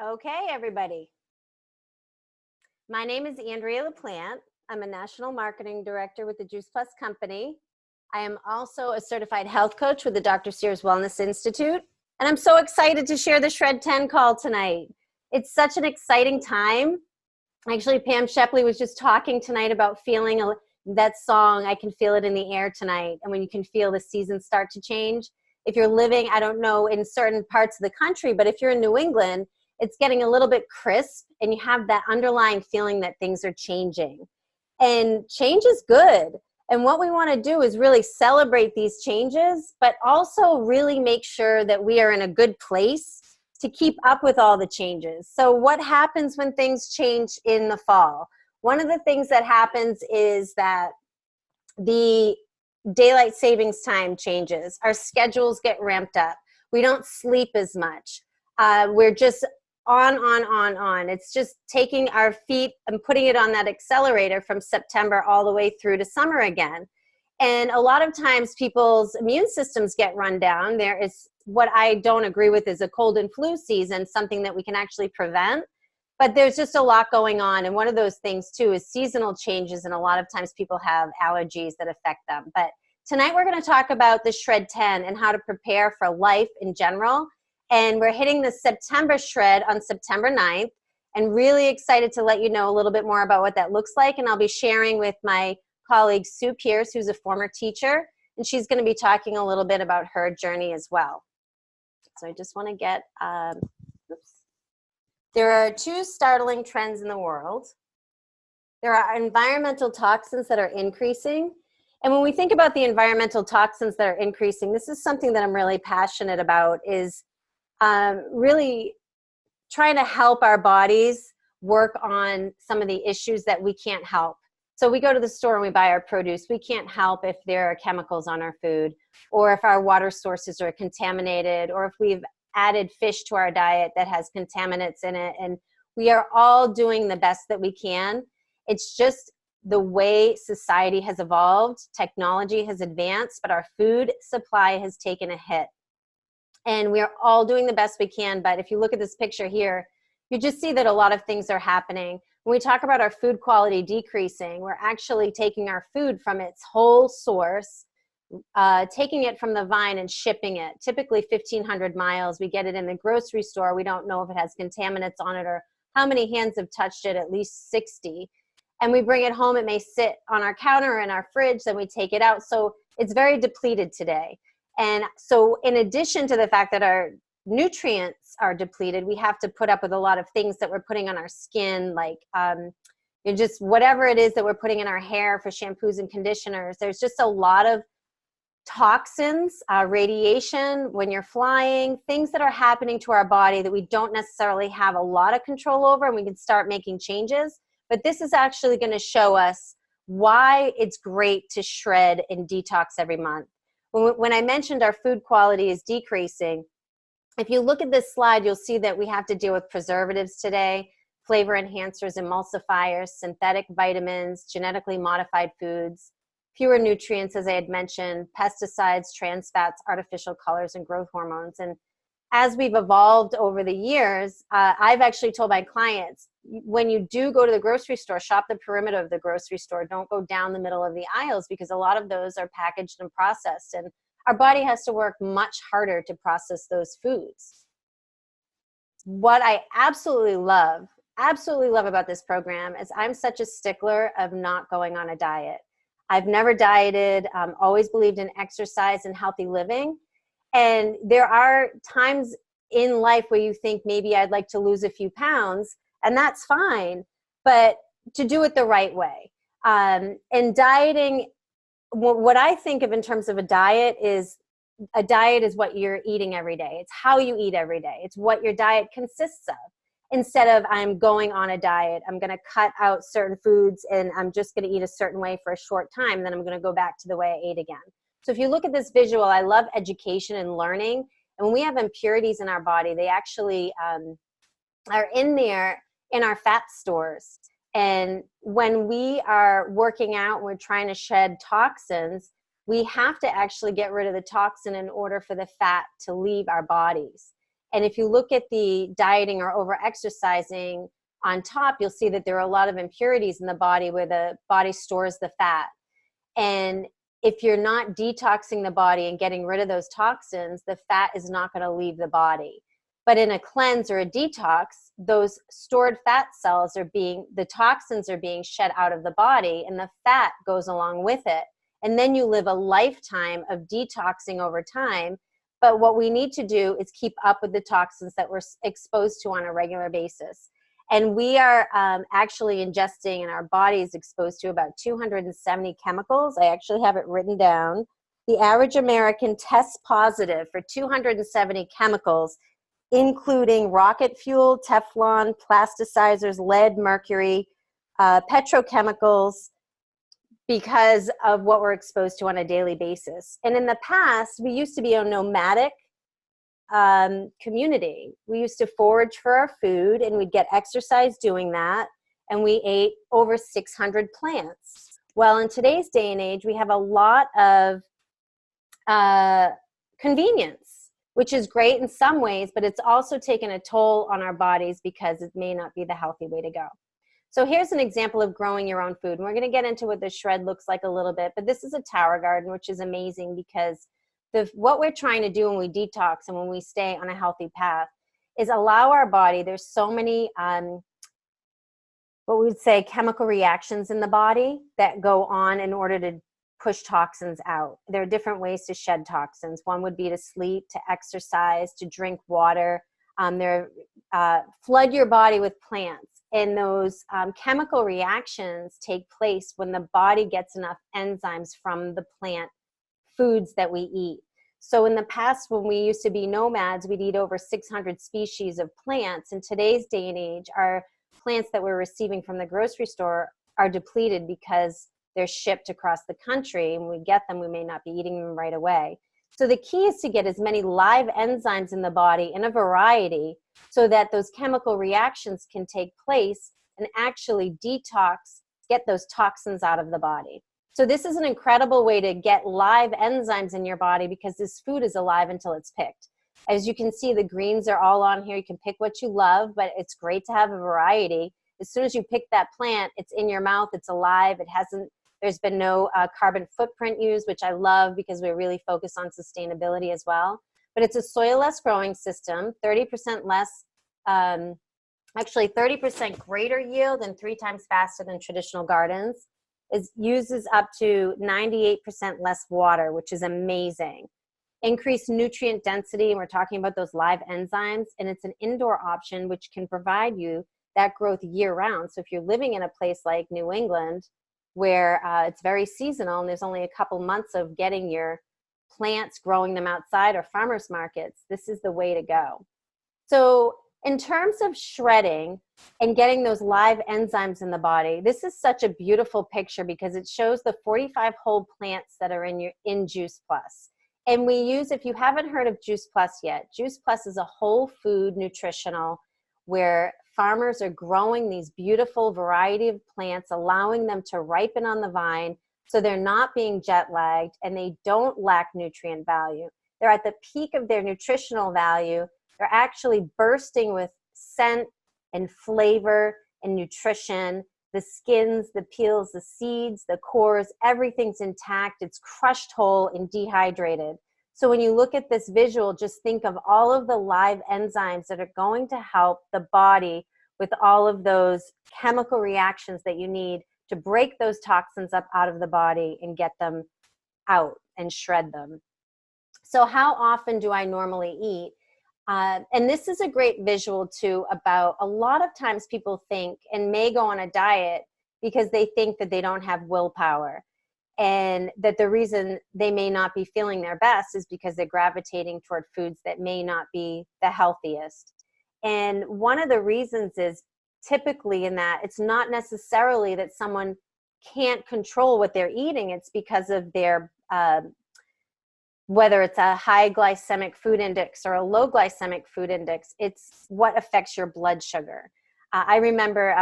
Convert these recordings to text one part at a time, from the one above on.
Okay, everybody. My name is Andrea Laplante. I'm a national marketing director with the Juiceplus company. I am also a certified health coach with the Dr. Sears Wellness Institute. And I'm so excited to share the Shred 10 call tonight. It's such an exciting time. Actually, Pam Shepley was just talking tonight about feeling that song, I Can Feel It in the Air Tonight. And when you can feel the seasons start to change. If you're living, I don't know, in certain parts of the country, but if you're in New England, it's getting a little bit crisp and you have that underlying feeling that things are changing. And change is good. And what we want to do is really celebrate these changes, but also really make sure that we are in a good place to keep up with all the changes. So what happens when things change in the fall? One of the things that happens is that the daylight savings time changes. Our schedules get ramped up. We don't sleep as much. We're just on. It's just taking our feet and putting it on that accelerator from September all the way through to summer again. And a lot of times people's immune systems get run down. There is what I don't agree with is a cold and flu season, something that we can actually prevent. But there's just a lot going on. And one of those things too is seasonal changes. And a lot of times people have allergies that affect them. But tonight we're going to talk about the Shred 10 and how to prepare for life in general. And we're hitting the September shred on September 9th, and really excited to let you know a little bit more about what that looks like. And I'll be sharing with my colleague Sue Pierce, who's a former teacher, and she's going to be talking a little bit about her journey as well. So I just want to get, oops. There are two startling trends in the world. There are environmental toxins that are increasing. And when we think about the environmental toxins that are increasing, this is something that I'm really passionate about, is really trying to help our bodies work on some of the issues that we can't help. So we go to the store and we buy our produce. We can't help if there are chemicals on our food, or if our water sources are contaminated, or if we've added fish to our diet that has contaminants in it. And we are all doing the best that we can. It's just the way society has evolved. Technology has advanced, but our food supply has taken a hit. And we are all doing the best we can. But if you look at this picture here, you just see that a lot of things are happening. When we talk about our food quality decreasing, we're actually taking our food from its whole source, taking it from the vine and shipping it, typically 1,500 miles. We get it in the grocery store. We don't know if it has contaminants on it or how many hands have touched it, at least 60. And we bring it home. It may sit on our counter or in our fridge, then we take it out. So it's very depleted today. And so in addition to the fact that our nutrients are depleted, we have to put up with a lot of things that we're putting on our skin, like just whatever it is that we're putting in our hair for shampoos and conditioners. There's just a lot of toxins, radiation when you're flying, things that are happening to our body that we don't necessarily have a lot of control over, and we can start making changes. But this is actually going to show us why it's great to shred and detox every month. When I mentioned our food quality is decreasing, if you look at this slide, you'll see that we have to deal with preservatives today, flavor enhancers, emulsifiers, synthetic vitamins, genetically modified foods, fewer nutrients, as I had mentioned, pesticides, trans fats, artificial colors, and growth hormones. And as we've evolved over the years, I've actually told my clients, when you do go to the grocery store, shop the perimeter of the grocery store. Don't go down the middle of the aisles, because a lot of those are packaged and processed. And our body has to work much harder to process those foods. What I absolutely love about this program is I'm such a stickler of not going on a diet. I've never dieted, always believed in exercise and healthy living. And there are times in life where you think maybe I'd like to lose a few pounds, and that's fine, but to do it the right way. And dieting, what I think of in terms of a diet is what you're eating every day. It's how you eat every day. It's what your diet consists of. Instead of I'm going on a diet, I'm going to cut out certain foods and I'm just going to eat a certain way for a short time, and then I'm going to go back to the way I ate again. So if you look at this visual, I love education and learning. And when we have impurities in our body, they actually are in there in our fat stores. And when we are working out, we're trying to shed toxins, we have to actually get rid of the toxin in order for the fat to leave our bodies. And if you look at the dieting or over-exercising on top, you'll see that there are a lot of impurities in the body where the body stores the fat. And if you're not detoxing the body and getting rid of those toxins, the fat is not going to leave the body. But in a cleanse or a detox, those stored fat cells the toxins are being shed out of the body, and the fat goes along with it. And then you live a lifetime of detoxing over time. But what we need to do is keep up with the toxins that we're exposed to on a regular basis. And we are actually ingesting, and our body is exposed to about 270 chemicals. I actually have it written down. The average American tests positive for 270 chemicals, including rocket fuel, Teflon, plasticizers, lead, mercury, petrochemicals, because of what we're exposed to on a daily basis. And in the past, we used to be a nomadic community. We used to forage for our food, and we'd get exercise doing that, and we ate over 600 plants. Well, in today's day and age, we have a lot of convenience, which is great in some ways, but it's also taken a toll on our bodies because it may not be the healthy way to go. So here's an example of growing your own food. And we're going to get into what the shred looks like a little bit, but this is a tower garden, which is amazing because what we're trying to do when we detox and when we stay on a healthy path is allow our body, there's so many, what we would say, chemical reactions in the body that go on in order to push toxins out. There are different ways to shed toxins. One would be to sleep, to exercise, to drink water. Flood your body with plants. And those chemical reactions take place when the body gets enough enzymes from the plant foods that we eat. So in the past, when we used to be nomads, we'd eat over 600 species of plants. In today's day and age, our plants that we're receiving from the grocery store are depleted because they're shipped across the country, and when we get them, we may not be eating them right away. So the key is to get as many live enzymes in the body in a variety so that those chemical reactions can take place and actually detox, get those toxins out of the body. So this is an incredible way to get live enzymes in your body because this food is alive until it's picked. As you can see, the greens are all on here. You can pick what you love, but it's great to have a variety. As soon as you pick that plant, it's in your mouth, it's alive, there's been no carbon footprint used, which I love because we really focus on sustainability as well. But it's a soil-less growing system, 30% less, actually 30% greater yield and 3 times faster than traditional gardens. It uses up to 98% less water, which is amazing. Increased nutrient density, and we're talking about those live enzymes, and it's an indoor option which can provide you that growth year-round. So if you're living in a place like New England, where it's very seasonal and there's only a couple months of getting your plants, growing them outside, or farmers markets, this is the way to go. So in terms of shredding and getting those live enzymes in the body, this is such a beautiful picture because it shows the 45 whole plants that are in Juiceplus. And we use, if you haven't heard of Juiceplus yet, Juiceplus is a whole food nutritional where farmers are growing these beautiful variety of plants, allowing them to ripen on the vine so they're not being jet lagged and they don't lack nutrient value. They're at the peak of their nutritional value. They're actually bursting with scent and flavor and nutrition. The skins, the peels, the seeds, the cores, everything's intact. It's crushed whole and dehydrated. So when you look at this visual, just think of all of the live enzymes that are going to help the body with all of those chemical reactions that you need to break those toxins up out of the body and get them out and shred them. So how often do I normally eat? And this is a great visual too about a lot of times people think and may go on a diet because they think that they don't have willpower. And that the reason they may not be feeling their best is because they're gravitating toward foods that may not be the healthiest. And one of the reasons is typically in that it's not necessarily that someone can't control what they're eating. It's because of their, whether it's a high glycemic food index or a low glycemic food index, it's what affects your blood sugar. I remember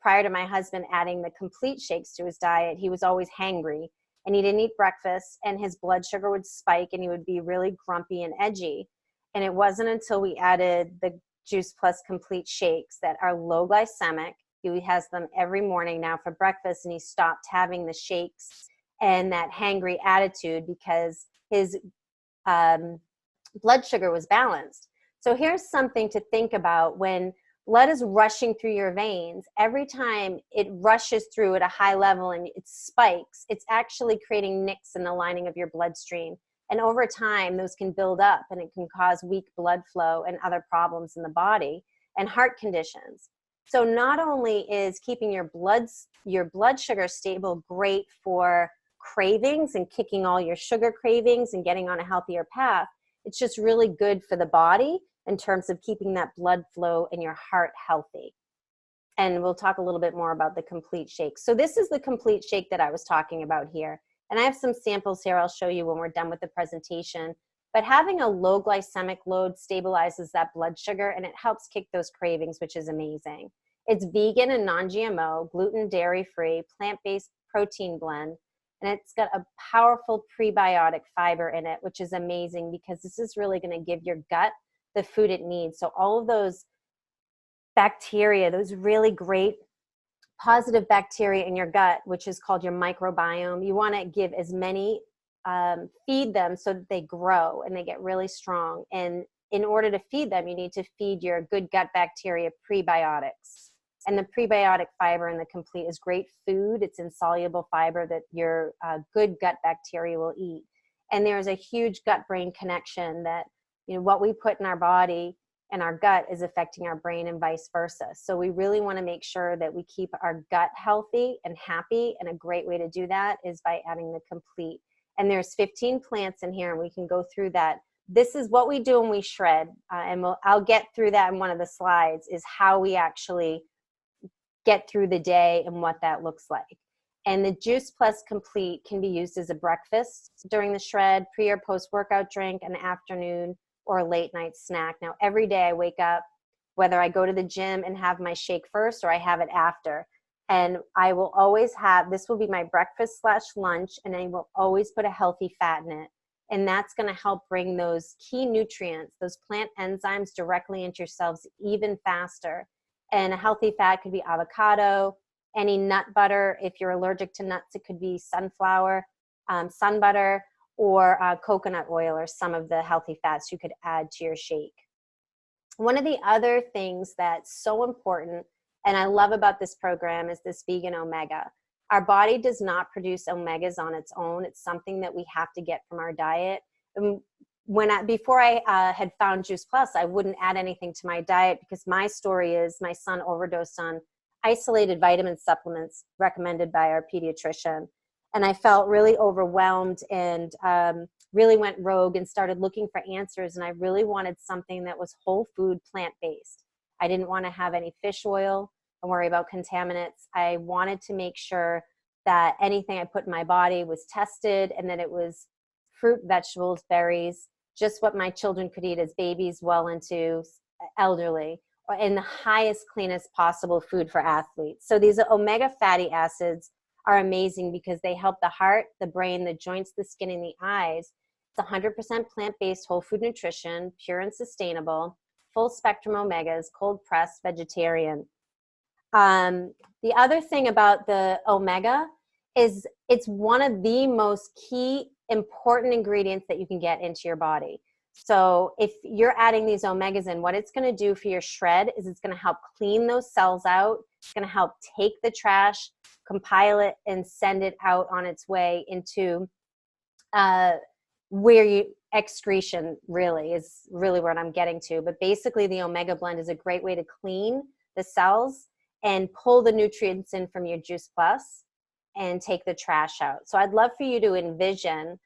prior to my husband adding the complete shakes to his diet, he was always hangry and he didn't eat breakfast and his blood sugar would spike and he would be really grumpy and edgy. And it wasn't until we added the Juiceplus complete shakes that are low glycemic. He has them every morning now for breakfast, and he stopped having the shakes and that hangry attitude because his blood sugar was balanced. So here's something to think about. When blood is rushing through your veins, every time it rushes through at a high level and it spikes, it's actually creating nicks in the lining of your bloodstream. And over time, those can build up, and it can cause weak blood flow and other problems in the body and heart conditions. So not only is keeping your blood sugar stable great for cravings and kicking all your sugar cravings and getting on a healthier path, it's just really good for the body in terms of keeping that blood flow and your heart healthy. And we'll talk a little bit more about the complete shake. So this is the complete shake that I was talking about here. And I have some samples here I'll show you when we're done with the presentation. But having a low glycemic load stabilizes that blood sugar, and it helps kick those cravings, which is amazing. It's vegan and non-GMO, gluten, dairy-free, plant-based protein blend. And it's got a powerful prebiotic fiber in it, which is amazing because this is really going to give your gut the food it needs. So all of those bacteria, those really great positive bacteria in your gut, which is called your microbiome, you want to give as many, feed them so that they grow and they get really strong. And in order to feed them, you need to feed your good gut bacteria prebiotics. And the prebiotic fiber in the complete is great food. It's insoluble fiber that your good gut bacteria will eat. And there's a huge gut-brain connection that, you know, what we put in our body and our gut is affecting our brain and vice versa. So we really want to make sure that we keep our gut healthy and happy. And a great way to do that is by adding the complete. And there's 15 plants in here, and we can go through that. This is what we do when we shred. And I'll get through that in one of the slides, is how we actually get through the day and what that looks like. And the Juiceplus Complete can be used as a breakfast during the shred, pre or post workout drink, an afternoon, or a late night snack. Now, every day I wake up, whether I go to the gym and have my shake first or I have it after, and I will always have, this will be my breakfast / lunch, and I will always put a healthy fat in it. And that's going to help bring those key nutrients, those plant enzymes, directly into your cells even faster. And a healthy fat could be avocado, any nut butter. If you're allergic to nuts, it could be sunflower, sun butter, or coconut oil, or some of the healthy fats you could add to your shake. One of the other things that's so important, and I love about this program, is this vegan omega. Our body does not produce omegas on its own. It's something that we have to get from our diet. And before I had found Juiceplus, I wouldn't add anything to my diet because my story is my son overdosed on isolated vitamin supplements recommended by our pediatrician. And I felt really overwhelmed and really went rogue and started looking for answers. And I really wanted something that was whole food, plant-based. I didn't want to have any fish oil and worry about contaminants. I wanted to make sure that anything I put in my body was tested and that it was fruit, vegetables, berries, just what my children could eat as babies, well into elderly, or in the highest, cleanest possible food for athletes. So these omega fatty acids are amazing because they help the heart, the brain, the joints, the skin, and the eyes. It's 100% plant-based whole food nutrition, pure and sustainable, full spectrum omegas, cold pressed, vegetarian. The other thing about the omega is it's one of the most key important ingredients that you can get into your body. So if you're adding these omegas in, what it's going to do for your shred is it's going to help clean those cells out. It's going to help take the trash, compile it, and send it out on its way into excretion really is really what I'm getting to. But basically the omega blend is a great way to clean the cells and pull the nutrients in from your Juiceplus and take the trash out. So I'd love for you to envision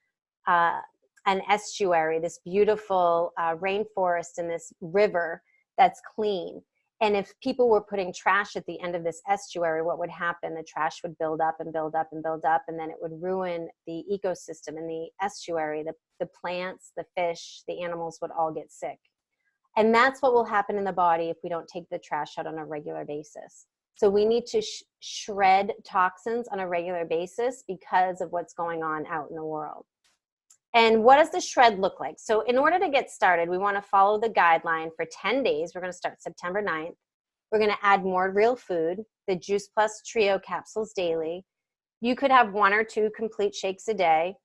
an estuary, this beautiful rainforest and this river that's clean. And if people were putting trash at the end of this estuary, what would happen? The trash would build up and build up and build up, and then it would ruin the ecosystem in the estuary. The plants, the fish, the animals would all get sick. And that's what will happen in the body if we don't take the trash out on a regular basis. So we need to shred toxins on a regular basis because of what's going on out in the world. And what does the shred look like? So in order to get started, we want to follow the guideline for 10 days. We're going to start September 9th. We're going to add more real food, the Juiceplus Trio capsules daily. You could have 1 or 2 complete shakes a day.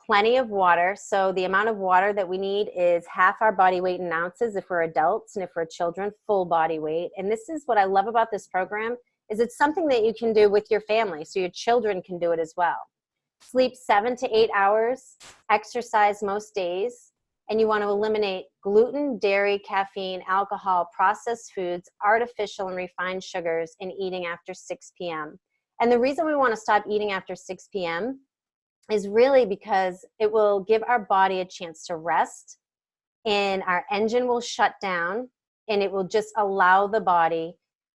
Plenty of water. So the amount of water that we need is half our body weight in ounces if we're adults, and if we're children, full body weight. And this is what I love about this program, is it's something that you can do with your family, so your children can do it as well. Sleep 7 to 8 hours, exercise most days, and you want to eliminate gluten, dairy, caffeine, alcohol, processed foods, artificial and refined sugars, and eating after 6 p.m. And the reason we want to stop eating after 6 p.m. is really because it will give our body a chance to rest, and our engine will shut down, and it will just allow the body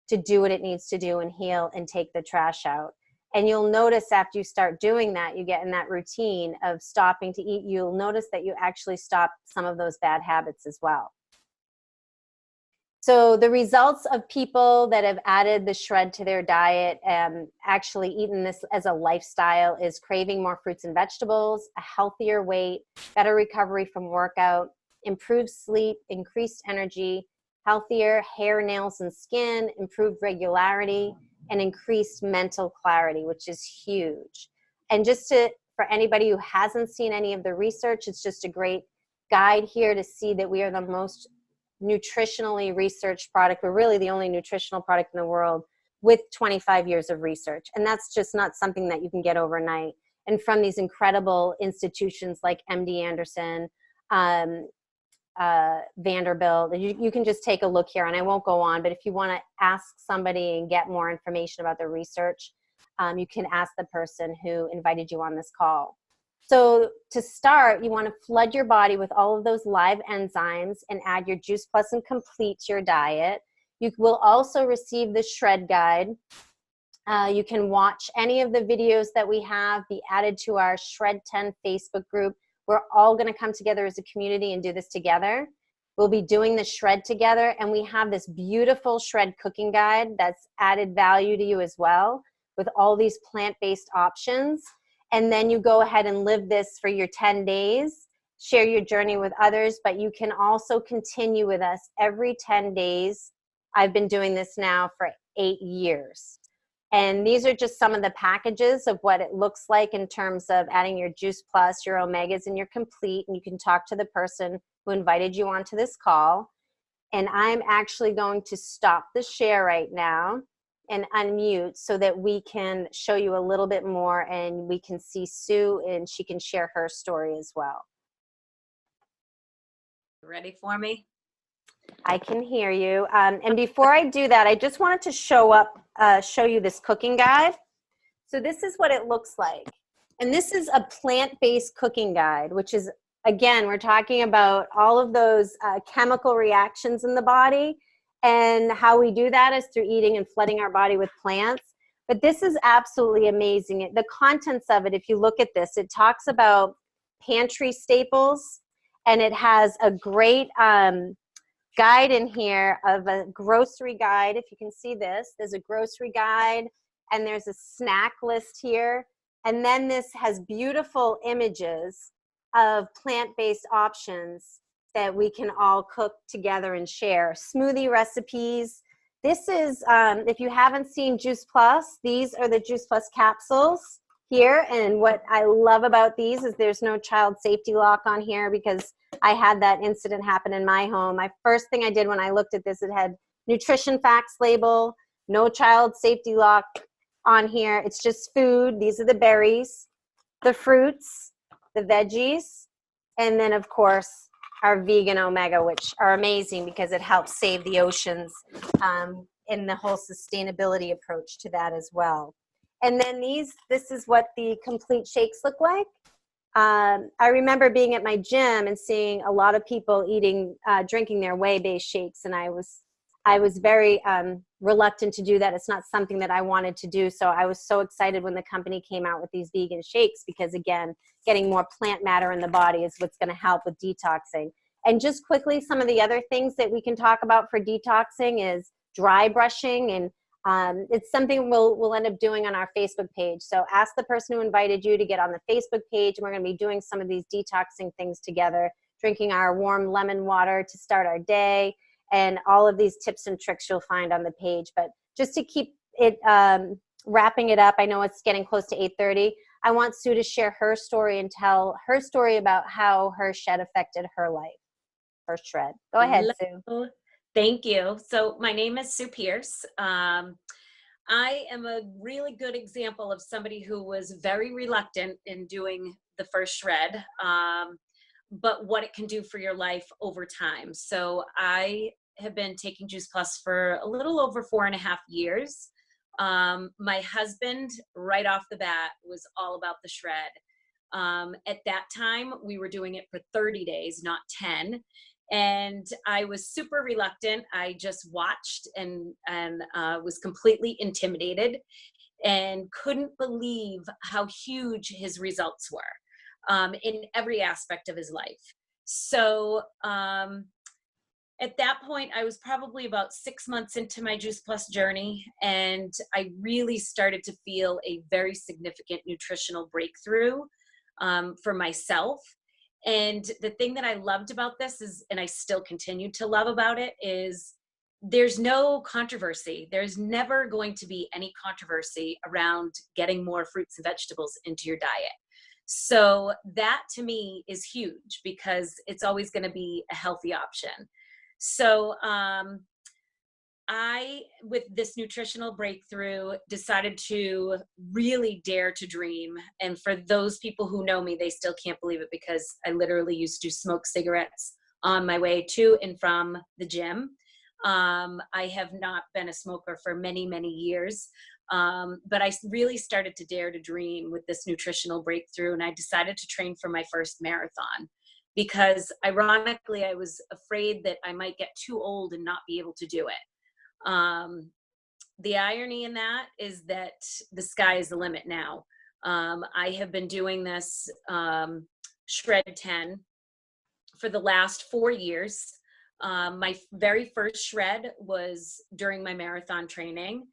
to do what it needs to do and heal and take the trash out. And you'll notice after you start doing that, you get in that routine of stopping to eat, you'll notice that you actually stop some of those bad habits as well. So the results of people that have added the shred to their diet, actually eaten this as a lifestyle, is craving more fruits and vegetables, a healthier weight, better recovery from workout, improved sleep, increased energy, healthier hair, nails, and skin, improved regularity, and increased mental clarity, which is huge. And just for anybody who hasn't seen any of the research, it's just a great guide here to see that we are the most nutritionally researched product. We're really the only nutritional product in the world with 25 years of research. And that's just not something that you can get overnight. And from these incredible institutions like MD Anderson, Vanderbilt, you can just take a look here, and I won't go on, but if you want to ask somebody and get more information about the research, you can ask the person who invited you on this call. So to start, you want to flood your body with all of those live enzymes and add your Juiceplus and Complete to your diet. You will also receive the shred guide. You can watch any of the videos that we have, be added to our Shred10 Facebook group. We're all going to come together as a community and do this together. We'll be doing the shred together, and we have this beautiful shred cooking guide that's added value to you as well, with all these plant-based options. And then you go ahead and live this for your 10 days, share your journey with others, but you can also continue with us every 10 days. I've been doing this now for 8 years. And these are just some of the packages of what it looks like in terms of adding your Juiceplus, your Omegas, and your Complete. And you can talk to the person who invited you onto this call. And I'm actually going to stop the share right now and unmute so that we can show you a little bit more, and we can see Sue, and she can share her story as well. Ready for me? I can hear you. And before I do that, I just wanted to show you this cooking guide. So this is what it looks like. And this is a plant-based cooking guide, which is, again, we're talking about all of those chemical reactions in the body, and how we do that is through eating and flooding our body with plants. But this is absolutely amazing. The contents of it, if you look at this, it talks about pantry staples, and it has a great guide in here of a grocery guide. If you can see this, there's a grocery guide, and there's a snack list here. And then this has beautiful images of plant-based options that we can all cook together and share. Smoothie recipes. This is, if you haven't seen Juiceplus, these are the Juiceplus capsules here. And what I love about these is there's no child safety lock on here, because I had that incident happen in my home. My first thing I did when I looked at this, it had nutrition facts label, no child safety lock on here. It's just food. These are the berries, the fruits, the veggies, and then of course our vegan omega, which are amazing because it helps save the oceans, and the whole sustainability approach to that as well. And then this is what the complete shakes look like. I remember being at my gym and seeing a lot of people drinking their whey-based shakes, and I was very reluctant to do that. It's not something that I wanted to do. So I was so excited when the company came out with these vegan shakes, because again, getting more plant matter in the body is what's going to help with detoxing. And just quickly, some of the other things that we can talk about for detoxing is dry brushing. And It's something we'll end up doing on our Facebook page. So ask the person who invited you to get on the Facebook page, and we're going to be doing some of these detoxing things together, drinking our warm lemon water to start our day, and all of these tips and tricks you'll find on the page. But just to keep it wrapping it up, I know it's getting close to 8:30. I want Sue to share her story and tell her story about how her shed affected her life. Her shred. Go ahead, Sue. Thank you. So my name is Sue Pierce. I am a really good example of somebody who was very reluctant in doing the first shred, but what it can do for your life over time. So I have been taking Juiceplus for a little over 4.5 years. My husband, right off the bat, was all about the shred. At that time, we were doing it for 30 days, not 10. And I was super reluctant. I just watched and was completely intimidated and couldn't believe how huge his results were in every aspect of his life. So at that point, I was probably about 6 months into my Juiceplus journey, and I really started to feel a very significant nutritional breakthrough for myself. And the thing that I loved about this is, and I still continue to love about it, is there's no controversy. There's never going to be any controversy around getting more fruits and vegetables into your diet. So that to me is huge because it's always going to be a healthy option. So I, with this nutritional breakthrough, decided to really dare to dream. And for those people who know me, they still can't believe it because I literally used to smoke cigarettes on my way to and from the gym. I have not been a smoker for many, many years. But I really started to dare to dream with this nutritional breakthrough. And I decided to train for my first marathon because ironically, I was afraid that I might get too old and not be able to do it. The irony in that is that the sky is the limit now. I have been doing this Shred 10 for the last 4 years. My very first shred was during my marathon training.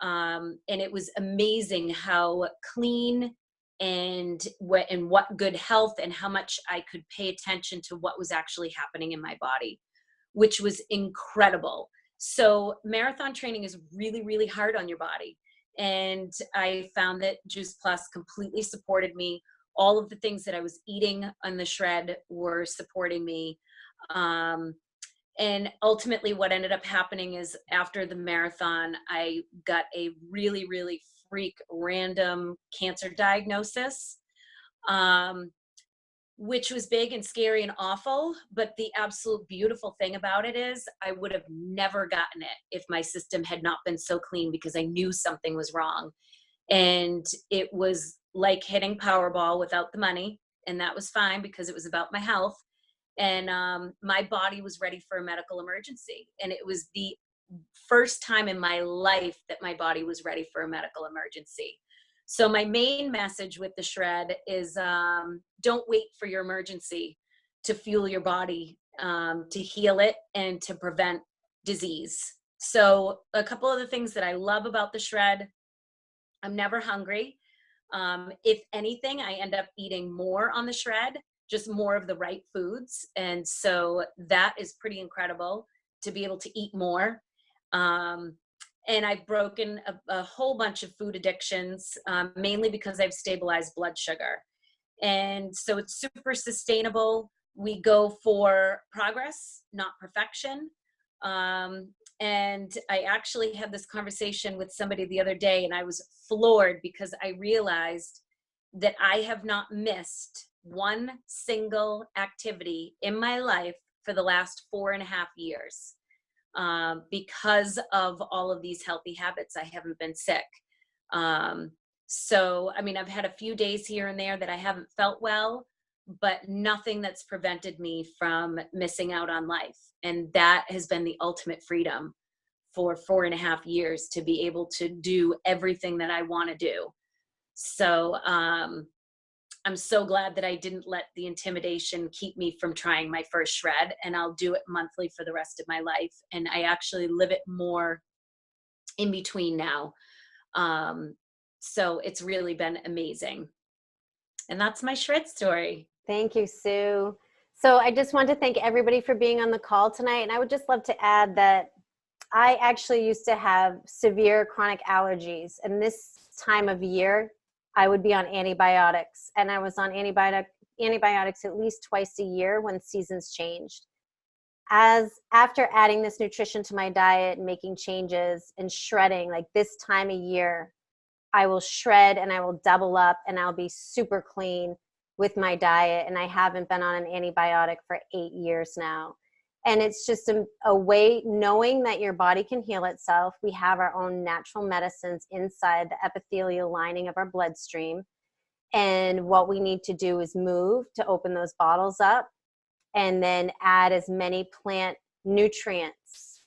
And it was amazing how clean and what good health and how much I could pay attention to what was actually happening in my body, which was incredible. So marathon training is really, really hard on your body. And I found that Juiceplus completely supported me. All of the things that I was eating on the shred were supporting me. And ultimately what ended up happening is after the marathon, I got a really, really freak random cancer diagnosis. Which was big and scary and awful. But the absolute beautiful thing about it is I would have never gotten it if my system had not been so clean because I knew something was wrong. And it was like hitting Powerball without the money. And that was fine because it was about my health. And my body was ready for a medical emergency. And it was the first time in my life that my body was ready for a medical emergency. So my main message with the shred is don't wait for your emergency to fuel your body, to heal it and to prevent disease. So a couple of the things that I love about the shred, I'm never hungry. If anything, I end up eating more on the shred, just more of the right foods. And so that is pretty incredible to be able to eat more. And I've broken a whole bunch of food addictions, mainly because I've stabilized blood sugar. And so it's super sustainable. We go for progress, not perfection. And I actually had this conversation with somebody the other day, and I was floored because I realized that I have not missed one single activity in my life for the last 4.5 years. Because of all of these healthy habits, I haven't been sick. So, I mean, I've had a few days here and there that I haven't felt well, but nothing that's prevented me from missing out on life. And that has been the ultimate freedom for 4.5 years, to be able to do everything that I want to do. So, I'm so glad that I didn't let the intimidation keep me from trying my first shred, and I'll do it monthly for the rest of my life. And I actually live it more in between now. So it's really been amazing. And that's my shred story. Thank you, Sue. So I just want to thank everybody for being on the call tonight. And I would just love to add that I actually used to have severe chronic allergies. And this time of year, I would be on antibiotics. And I was on antibiotics at least twice a year when seasons changed. After adding this nutrition to my diet and making changes and shredding, like this time of year, I will shred and I will double up and I'll be super clean with my diet. And I haven't been on an antibiotic for 8 years now. And it's just a way, knowing that your body can heal itself. We have our own natural medicines inside the epithelial lining of our bloodstream. And what we need to do is move to open those bottles up and then add as many plant nutrients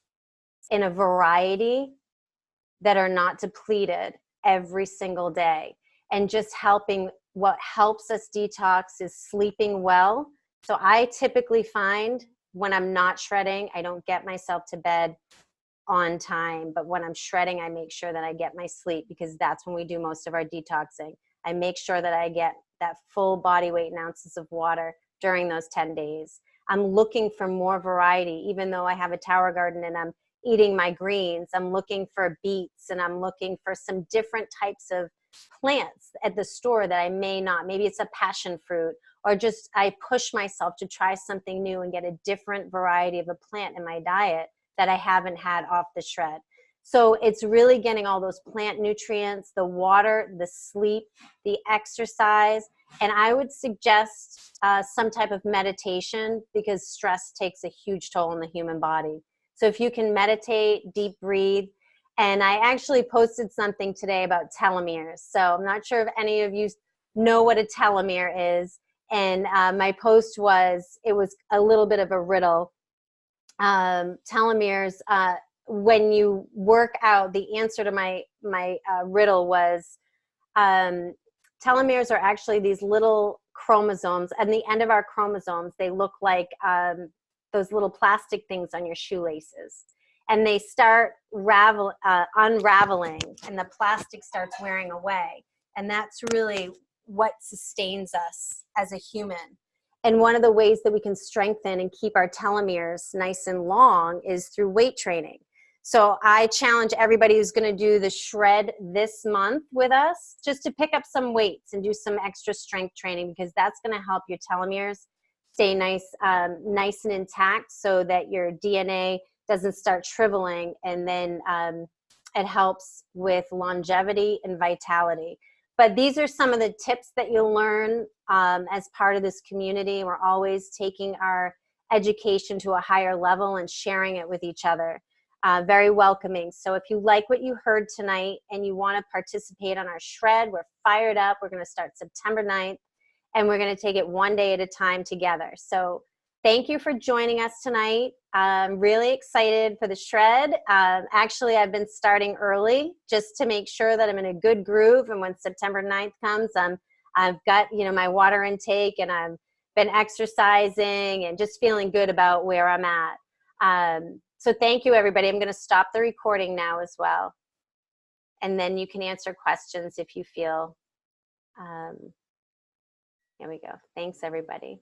in a variety that are not depleted every single day. And just helping, what helps us detox is sleeping well. So I typically find when I'm not shredding, I don't get myself to bed on time. But when I'm shredding, I make sure that I get my sleep, because that's when we do most of our detoxing. I make sure that I get that full body weight in ounces of water during those 10 days. I'm looking for more variety, even though I have a tower garden and I'm eating my greens. I'm looking for beets and I'm looking for some different types of plants at the store that I may not. Maybe it's a passion fruit, or just I push myself to try something new and get a different variety of a plant in my diet that I haven't had off the shred. So it's really getting all those plant nutrients, the water, the sleep, the exercise, and I would suggest some type of meditation, because stress takes a huge toll on the human body. So if you can meditate, deep breathe. And I actually posted something today about telomeres. So I'm not sure if any of you know what a telomere is. And my post was, it was a little bit of a riddle. Telomeres, when you work out, the answer to my riddle was, telomeres are actually these little chromosomes. At the end of our chromosomes, they look like those little plastic things on your shoelaces. And they start unraveling, and the plastic starts wearing away. And that's really what sustains us as a human. And one of the ways that we can strengthen and keep our telomeres nice and long is through weight training. So I challenge everybody who's going to do the shred this month with us just to pick up some weights and do some extra strength training, because that's going to help your telomeres stay nice and intact, so that your DNA doesn't start shriveling, and then it helps with longevity and vitality. But these are some of the tips that you'll learn as part of this community. We're always taking our education to a higher level and sharing it with each other. Very welcoming. So if you like what you heard tonight and you want to participate on our shred, we're fired up. We're going to start September 9th, and we're going to take it one day at a time together. So thank you for joining us tonight. I'm really excited for the shred. Actually, I've been starting early just to make sure that I'm in a good groove. And when September 9th comes, I've got, my water intake, and I've been exercising and just feeling good about where I'm at. So thank you, everybody. I'm going to stop the recording now as well. And then you can answer questions if you feel. Here we go. Thanks, everybody.